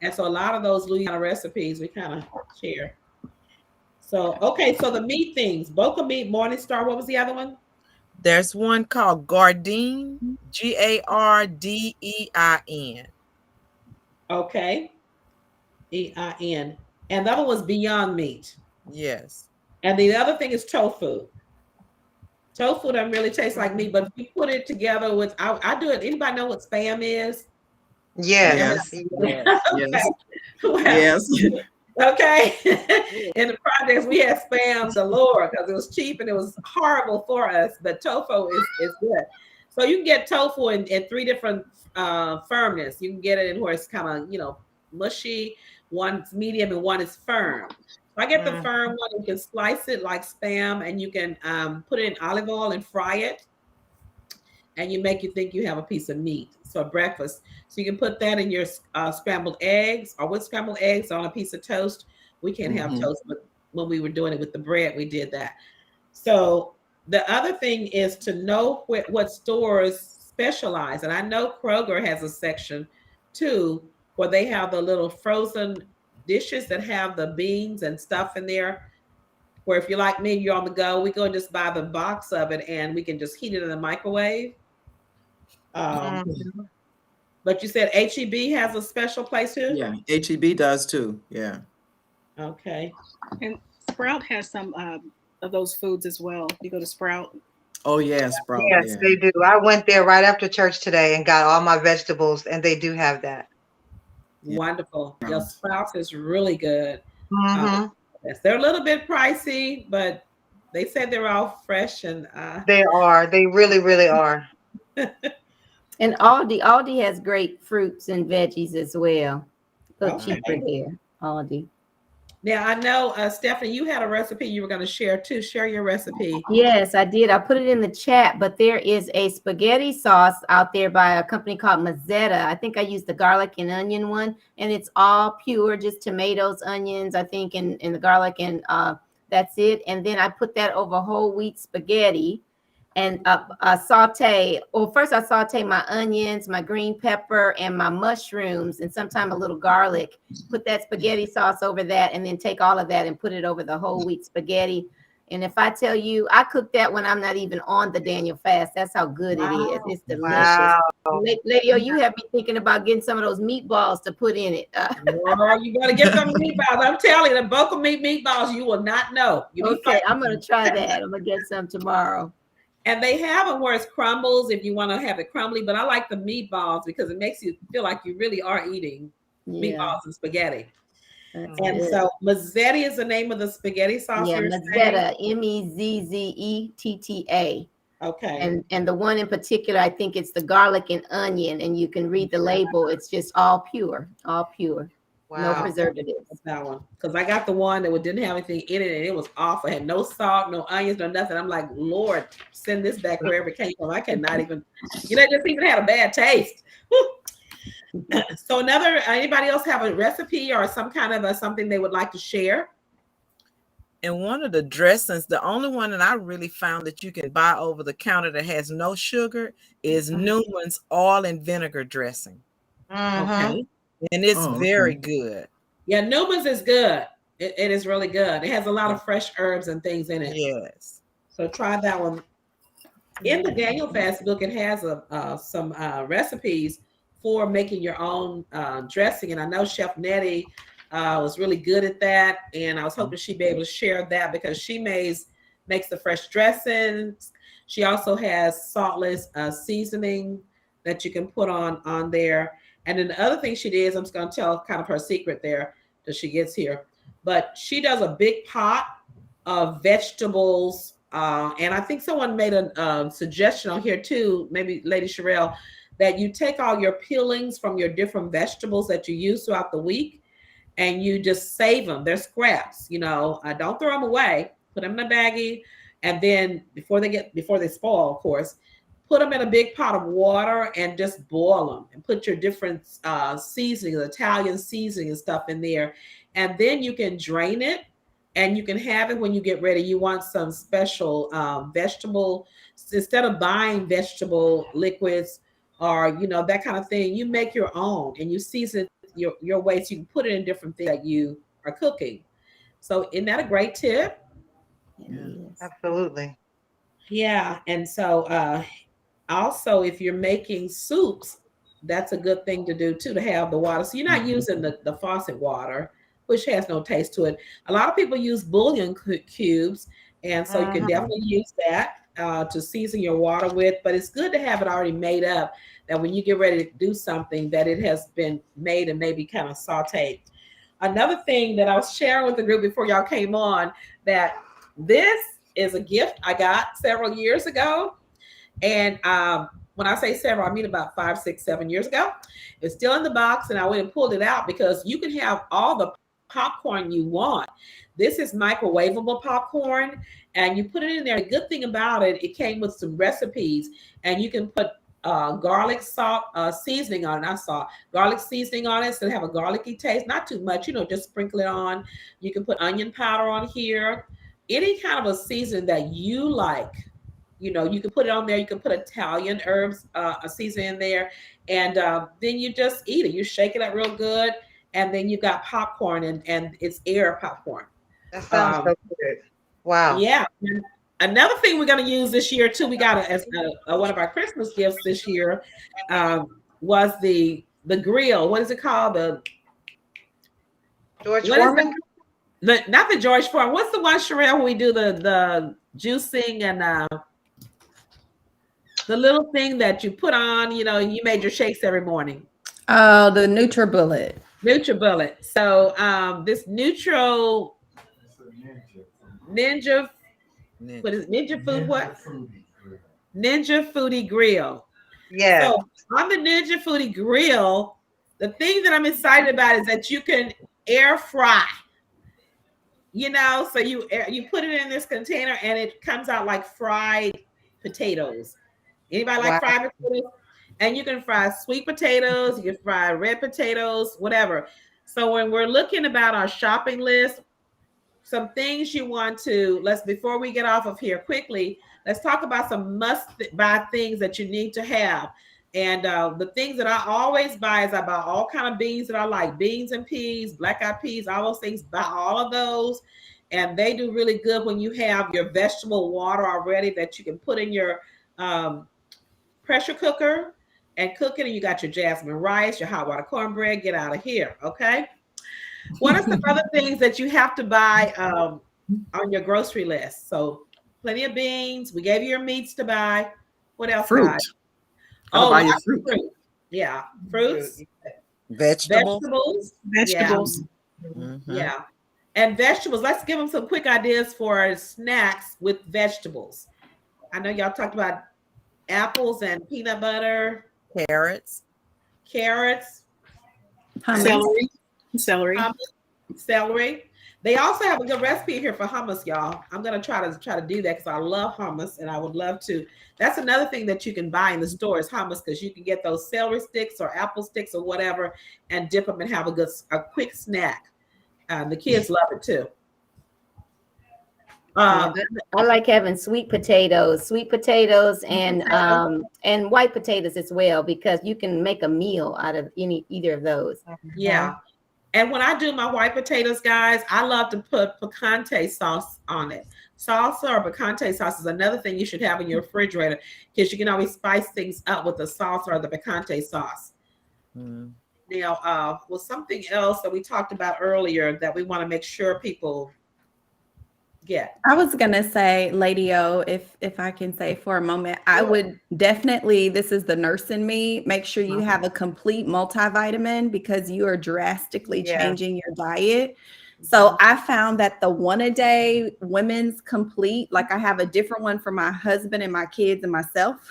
and so a lot of those Louisiana recipes we kind of share. So okay, so the meat things, Boca meat, Morningstar. What was the other one? There's one called Gardein, Gardein. Okay, EIN, and the other was Beyond Meat, Yes. and the other thing is tofu. Tofu doesn't really taste like meat, but if you put it together with, I do it. Anybody know what spam is? Yes. Yes. Yes. Yes. Well, Yes. okay. In the projects, we had spam galore because it was cheap and it was horrible for us. But tofu is good. So you can get tofu in three different firmness. You can get it in where it's kind of mushy. One's medium and one is firm. So I get the firm one. You can slice it like spam, and you can put it in olive oil and fry it, and you think you have a piece of meat. So breakfast. So you can put that in your scrambled eggs, or with scrambled eggs on a piece of toast. We can't have toast, but when we were doing it with the bread, we did that. So the other thing is to know what stores specialize. And I know Kroger has a section too, where they have the little frozen dishes that have the beans and stuff in there. Where if you're like me, you're on the go, we go and just buy the box of it and we can just heat it in the microwave. But you said HEB has a special place too? Yeah, HEB does too. Yeah. Okay. And Sprout has some of those foods as well. You go to Sprout. Oh yes, bro. Yes, Yeah. they do. I went there right after church today and got all my vegetables, and they do have that. Yeah. Wonderful. Your Sprouts is really good. Mm-hmm. Yes, they're a little bit pricey, but they said they're all fresh and They are. They really, really are. And Aldi has great fruits and veggies as well. A little Okay. cheaper there, Aldi. Now I know Stephanie, you had a recipe you were going to share too. Share your recipe. Yes, I did. I put it in the chat, but there is a spaghetti sauce out there by a company called Mazzetta. I think I used the garlic and onion one, and it's all pure, just tomatoes, onions, I think, and the garlic, and that's it. And then I put that over whole wheat spaghetti and saute. Well, first I saute my onions, my green pepper, and my mushrooms, and sometimes a little garlic. Put that spaghetti sauce over that, and then take all of that and put it over the whole wheat spaghetti. And if I tell you, I cook that when I'm not even on the Daniel fast. That's how good it is. It's delicious. Wow. Lady, you have me thinking about getting some of those meatballs to put in it. Girl, you better get some meatballs. I'm telling you, the Boca meat meatballs, you will not know. Okay, I'm gonna try that. I'm gonna get some tomorrow. And they have them where it's crumbles if you want to have it crumbly, but I like the meatballs because it makes you feel like you really are eating meatballs and spaghetti. That's And good. so Mazzetti is the name of the spaghetti sauce. Yeah, you're Mazzetta, saying? Mezzetta. Okay. And the one in particular, I think it's the garlic and onion, and you can read the label. It's just all pure, no Wow. preservatives. That's that one. Because I got the one that didn't have anything in it and it was awful. It had no salt, no onions, no nothing. I'm like, Lord, send this back wherever it came from. I cannot even, it just even had a bad taste. So anybody else have a recipe or some kind of something they would like to share? And one of the dressings, the only one that I really found that you can buy over the counter that has no sugar is Newman's oil and vinegar dressing. Okay. And it's very good. Yeah, Newman's is good. It is really good. It has a lot of fresh herbs and things in it. Yes. So try that one. In the Daniel Fast book, it has some recipes for making your own dressing. And I know Chef Nettie was really good at that. And I was hoping she'd be able to share that because she makes the fresh dressings. She also has saltless seasoning that you can put on there. And then the other thing she did is, I'm just going to tell kind of her secret there till she gets here. But she does a big pot of vegetables. And I think someone made a suggestion on here too, maybe Lady Sherelle, that you take all your peelings from your different vegetables that you use throughout the week and you just save them. They're scraps, don't throw them away. put them in a baggie, and then before they spoil, of course, put them in a big pot of water and just boil them, and put your different seasonings, Italian seasoning and stuff in there, and then you can drain it, and you can have it when you get ready. You want some special vegetable, instead of buying vegetable liquids or that kind of thing, you make your own and you season your way, so you can put it in different things that you are cooking. So isn't that a great tip? Absolutely. Yeah. And so also, if you're making soups, that's a good thing to do too, to have the water. So you're not using the faucet water, which has no taste to it. A lot of people use bouillon cubes, and so you can definitely use that to season your water with. But it's good to have it already made up, that when you get ready to do something, that it has been made and maybe kind of sauteed. Another thing that I was sharing with the group before y'all came on, that this is a gift I got several years ago. And when I say several, I mean about 5, 6, 7 years ago. It's still in the box, and I went and pulled it out because you can have all the popcorn you want. This is microwavable popcorn, and you put it in there. The good thing about it, it came with some recipes, and you can put garlic salt seasoning on it. I saw garlic seasoning on it, so have a garlicky taste, not too much, just sprinkle it on. You can put onion powder on here, any kind of a season that you like. You can put it on there. You can put Italian herbs, a season in there, and then you just eat it. You shake it up real good, and then you got popcorn, and it's air popcorn. That sounds so good. Wow. Yeah. Another thing we're going to use this year too, we got as one of our Christmas gifts this year, was the grill. What is it called? The George Foreman? Not the George Foreman. What's the one, Sherelle, when we do the juicing and the little thing that you put on, you made your shakes every morning. Oh, the NutriBullet. NutriBullet. So this Ninja, what is it? Ninja Food what? Ninja Foodie Grill. Yeah. So on the Ninja Foodie Grill, the thing that I'm excited about is that you can air fry. So you put it in this container and it comes out like fried potatoes. Anybody like fried potatoes? And you can fry sweet potatoes, you can fry red potatoes, whatever. So when we're looking about our shopping list, some things you want to, before we get off of here quickly, let's talk about some must-buy things that you need to have. And the things that I always buy is I buy all kind of beans that I like, beans and peas, black-eyed peas, all those things, buy all of those. And they do really good when you have your vegetable water already that you can put in your pressure cooker and cook it, and you got your jasmine rice, your hot water cornbread. Get out of here, okay? What are some other things that you have to buy on your grocery list? So plenty of beans. We gave you your meats to buy. What else? Fruit. Guys? Buy your fruit. Yeah, fruits. Vegetables. Vegetables. Yeah. And vegetables. Let's give them some quick ideas for snacks with vegetables. I know y'all talked about apples and peanut butter. Carrots. Celery. Celery. They also have a good recipe here for hummus, y'all. I'm gonna try to do that because I love hummus, and I would love to. That's another thing that you can buy in the store is hummus, because you can get those celery sticks or apple sticks or whatever and dip them and have a quick snack. The kids love it too. I like having sweet potatoes and white potatoes as well, because you can make a meal out of either of those. Yeah. And when I do my white potatoes, guys, I love to put picante sauce on it. Salsa or picante sauce is another thing you should have in your refrigerator, because you can always spice things up with the salsa or the picante sauce. Now, was something else that we talked about earlier that we want to make sure people get? I was gonna say, Lady O, if I can say for a moment, I would definitely, this is the nurse in me, make sure you have a complete multivitamin, because you are drastically changing your diet. So I found that the 1-a-day women's complete, like I have a different one for my husband and my kids and myself.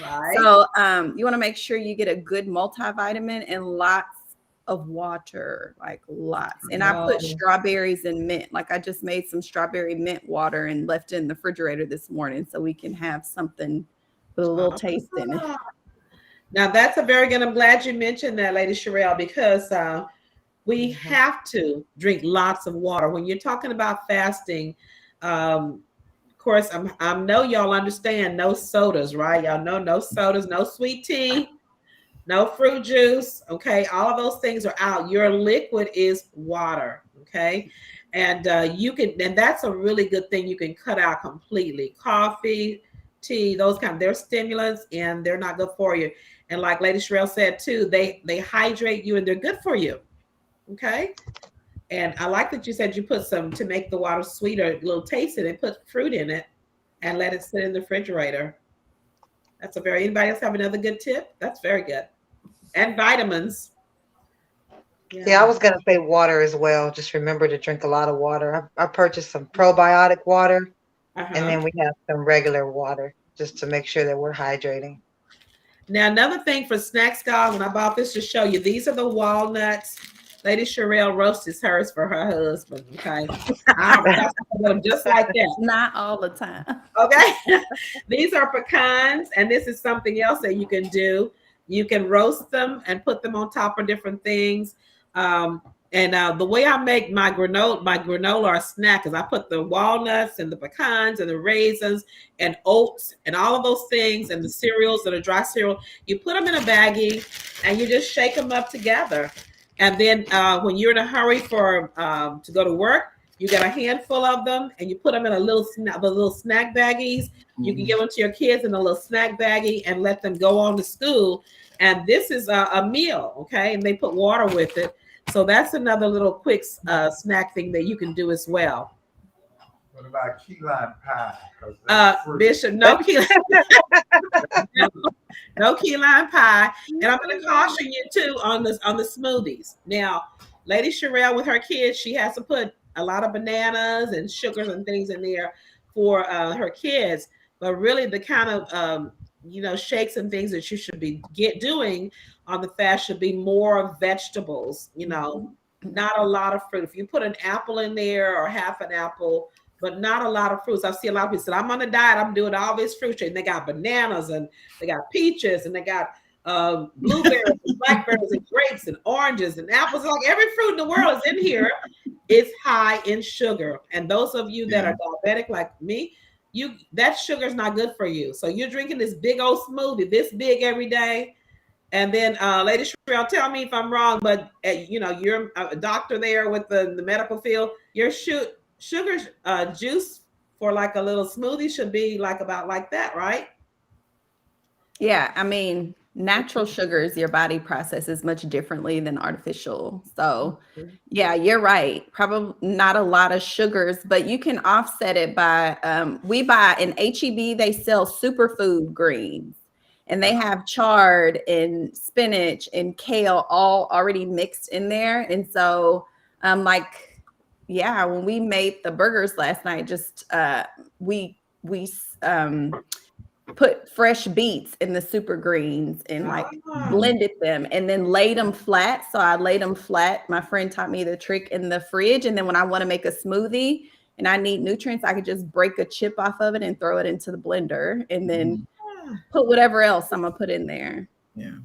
Right. So you want to make sure you get a good multivitamin and lots of water, like lots. And I put strawberries and mint. Like I just made some strawberry mint water and left it in the refrigerator this morning so we can have something with a little taste in it. Now that's a very good. I'm glad you mentioned that, Lady Sherelle, because we have to drink lots of water when you're talking about fasting. Of course, I know y'all understand no sodas, right? Y'all know no sodas, no sweet tea, no fruit juice. Okay, all of those things are out. Your liquid is water. Okay, and you can, and that's a really good thing. You can cut out completely. Coffee, tea, those kind. They're stimulants and they're not good for you. And like Lady Sherelle said too, they hydrate you and they're good for you. Okay. And I like that you said you put some to make the water sweeter, a little taste in it, put fruit in it and let it sit in the refrigerator. That's a very, anybody else have another good tip? That's very good. And vitamins. Yeah, I was going to say water as well. Just remember to drink a lot of water. I purchased some probiotic water and then we have some regular water just to make sure that we're hydrating. Now, another thing for snacks, guys, when I bought this to show you, these are the walnuts. Lady Sherelle roasted hers for her husband. Okay. Just like that. Not all the time. Okay. These are pecans, and this is something else that you can do. You can roast them and put them on top of different things. The way I make my granola or snack is I put the walnuts and the pecans and the raisins and oats and all of those things and the cereals that are dry cereal. You put them in a baggie and you just shake them up together. And then when you're in a hurry for to go to work, you get a handful of them and you put them in the little snack baggies. You can give them to your kids in a little snack baggie and let them go on to school. And this is a meal, okay? And they put water with it. So that's another little quick snack thing that you can do as well. What about key lime pie? Bishop, no key no key lime pie. And I'm going to caution you too on the smoothies. Now, Lady Sherelle with her kids, she has to put a lot of bananas and sugars and things in there for her kids. But really, the kind of shakes and things that you should be doing on the fast should be more vegetables, not a lot of fruit. If you put an apple in there or half an apple, but not a lot of fruits. I see a lot of people say, I'm on a diet, I'm doing all this fruit shake. And they got bananas and they got peaches and they got blueberries and blackberries and grapes and oranges and apples. Like every fruit in the world is in here. It's high in sugar. And those of you that are diabetic like me, that sugar is not good for you. So you're drinking this big old smoothie, this big every day. And then Lady Sherelle, tell me if I'm wrong, but you're a doctor there with the medical field. Your sugar juice for like a little smoothie should be about like that, right? Yeah, I mean, natural sugars your body processes much differently than artificial. So yeah, you're right. Probably not a lot of sugars, but you can offset it by we buy in HEB, they sell superfood greens. And they have chard and spinach and kale all already mixed in there. And so when we made the burgers last night, just we put fresh beets in the super greens and blended them and then laid them flat. So I laid them flat. My friend taught me the trick in the fridge. And then when I want to make a smoothie and I need nutrients, I could just break a chip off of it and throw it into the blender and then put whatever else I'm gonna put in there. Yeah.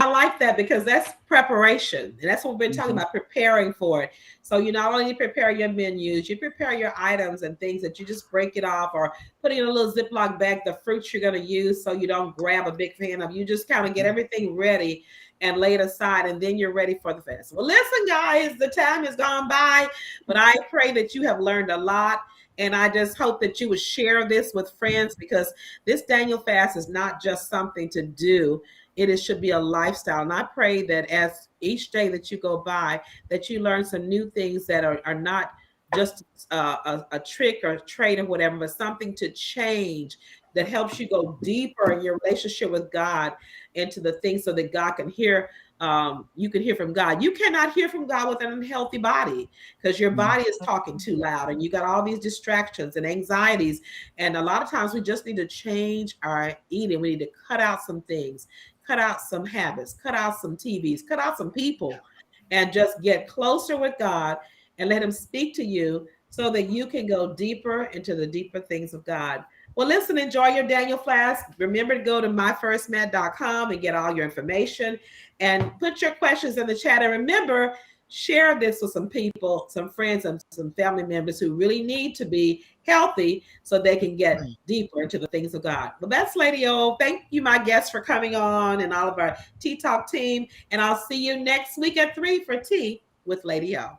I like that because that's preparation. And that's what we've been talking about, preparing for it. So you not only prepare your menus, you prepare your items and things that you just break it off or put in a little Ziploc bag, the fruits you're going to use so you don't grab a big pan of. You just kind of get everything ready and lay it aside, and then you're ready for the fast. Well, listen, guys, the time has gone by, but I pray that you have learned a lot. And I just hope that you would share this with friends because this Daniel fast is not just something to do. It should be a lifestyle. And I pray that as each day that you go by, that you learn some new things that are not just a trick or a trait or whatever, but something to change that helps you go deeper in your relationship with God into the things so that God can hear. You can hear from God. You cannot hear from God with an unhealthy body because your body is talking too loud and you got all these distractions and anxieties. And a lot of times we just need to change our eating. We need to cut out some things, cut out some habits, cut out some TVs, cut out some people, and just get closer with God and let him speak to you so that you can go deeper into the deeper things of God. Well, listen, enjoy your Daniel fast. Remember to go to myfirstmat.com and get all your information and put your questions in the chat. And remember, share this with some people, some friends, and some family members who really need to be healthy so they can get deeper into the things of God. Well, that's Lady O. Thank you, my guests, for coming on and all of our Tea Talk team. And I'll see you next week at 3 for Tea with Lady O.